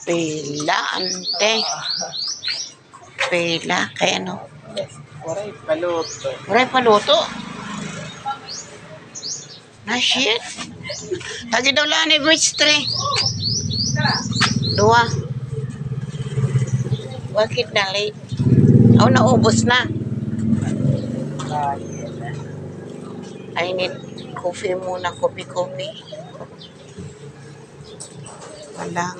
Pila, ante. Pila, kaya ano? Oray paluto. Oray paluto. Na shit. Lagi daw lang ni Rich 3. Dua. Bakit na late? Oh, naubos na. I need coffee muna. Coffee. Walang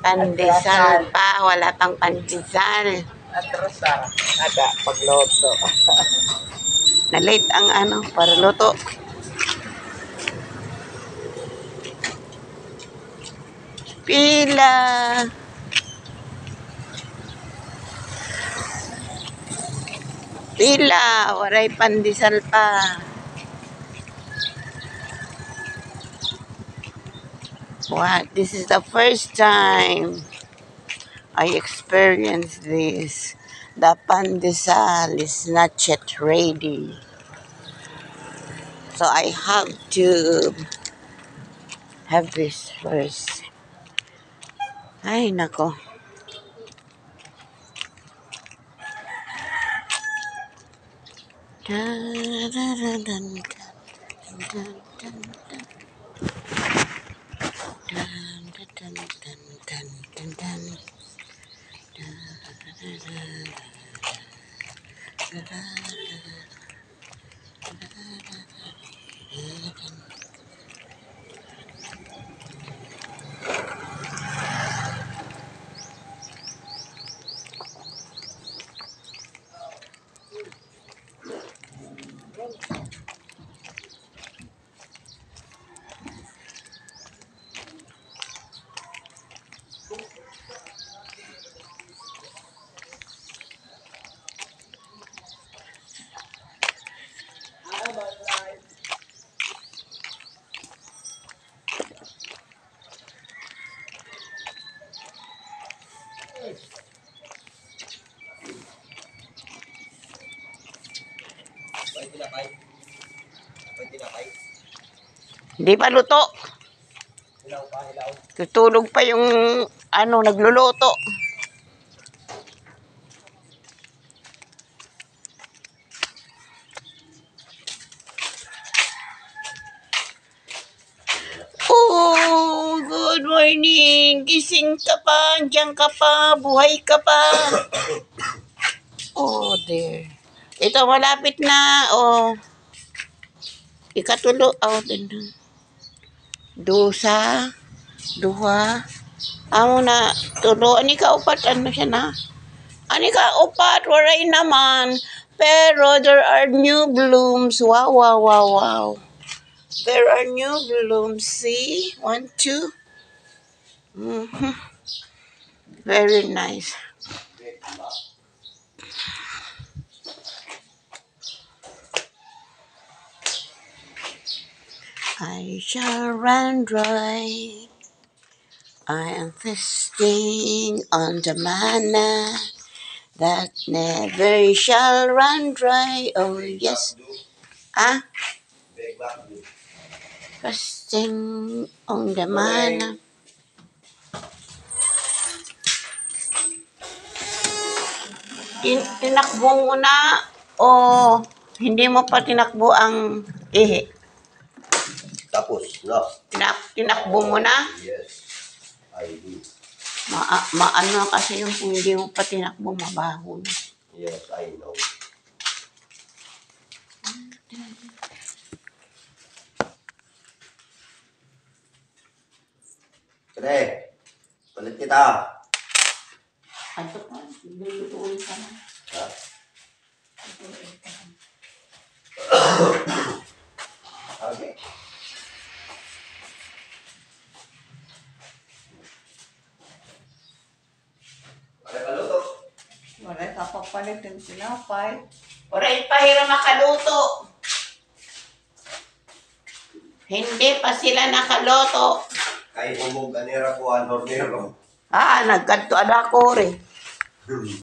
pandesal pa. Wala pang pandesal. Atrasa. Ada pagluto. Na-late ang ano, para luto. Pila. Pila. Waray pandesal pa. What? This is the first time I experienced this. The pandesal is not yet ready. So I have to have this first. Ay, nako. Hindi pa luto. Tutulog pa yung ano, nagluluto. Oh, good morning. Gising ka pa, andiyan ka pa, buhay ka pa. Oh, dear. Ito, malapit na. Oh. Ikatulo. Oh, dusa. Duha. Amo na. Tulo. Ani ka upat. Ano siya na? Ani ka upat. Waray naman. Pero there are new blooms. Wow. There are new blooms. See? 1, 2. Very nice. I shall run dry. I am feasting on the manna that never shall run dry. Oh, yes. Ah? Feasting on the manna. Tinakbo mo na o hindi mo pa tinakbo ang ihi? Tapos, no? Tinakbo mo na? Yes, I do. Maano kasi yung kung hindi mo pa tinakbo, mabaho na. Yes, I know. Pre, palit kita. Ito pa, lulutuin ka na. Ha? Okay. Wala kapapalit ng sinapay. Oray pahira makaluto. Hindi pa sila nakaluto. Kay umog anira ko ang hornero. Nagkanto ada ko rin.